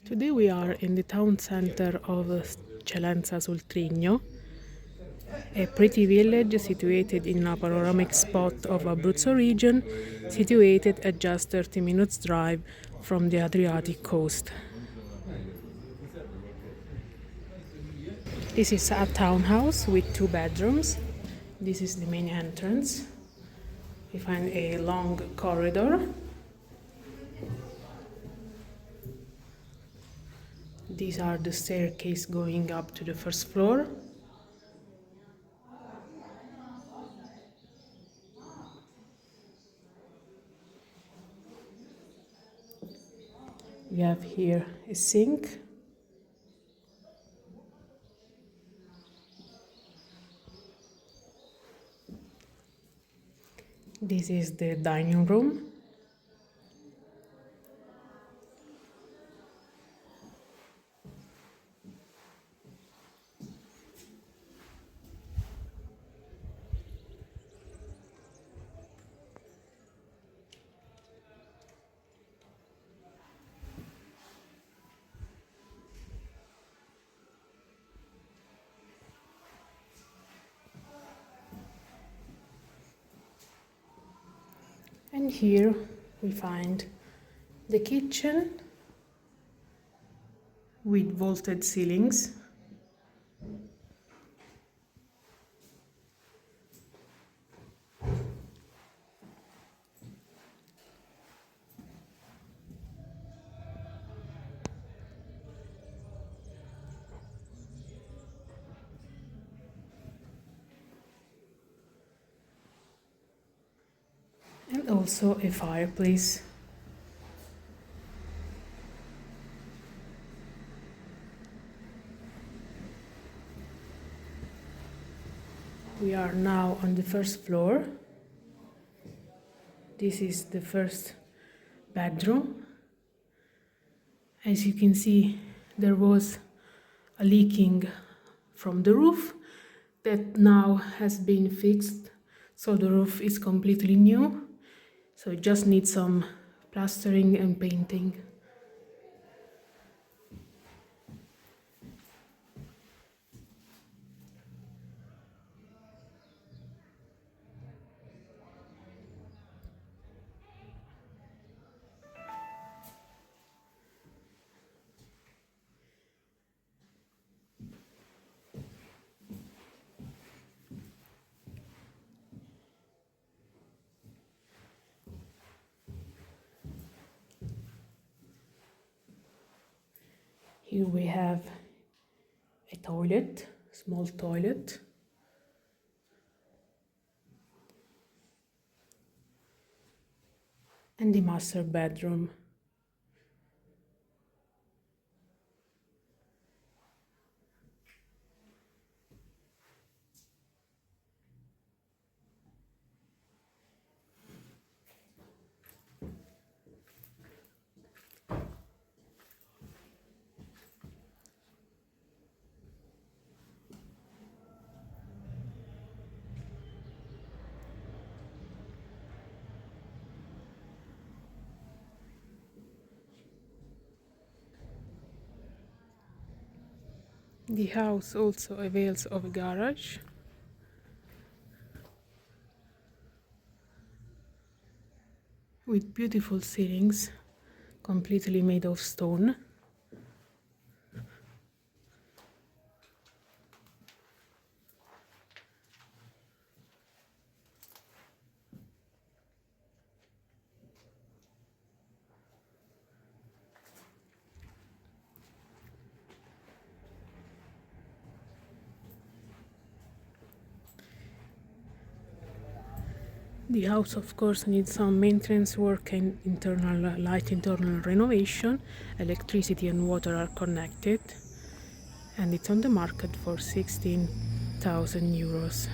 Today we are in the town center of Celenza Sul Trigno, a pretty village situated in a panoramic spot of Abruzzo region, situated at just 30 minutes drive from the Adriatic coast. This is a townhouse with 2 bedrooms. This is the main entrance. We find a long corridor. These are the staircase going up to the first floor. We have here a sink. This is the dining room. And here we find the kitchen with vaulted ceilings. And also a fireplace. We are now on the first floor. This is the first bedroom. As you can see, there was a leaking from the roof that now has been fixed, so the roof is completely new. So it just needs some plastering and painting. Here we have a toilet, small toilet. And the master bedroom. The house also avails of a garage. With beautiful ceilings, completely made of stone. The house, of course, needs some maintenance work and internal renovation. Electricity and water are connected, and it's on the market for 16,000 euros.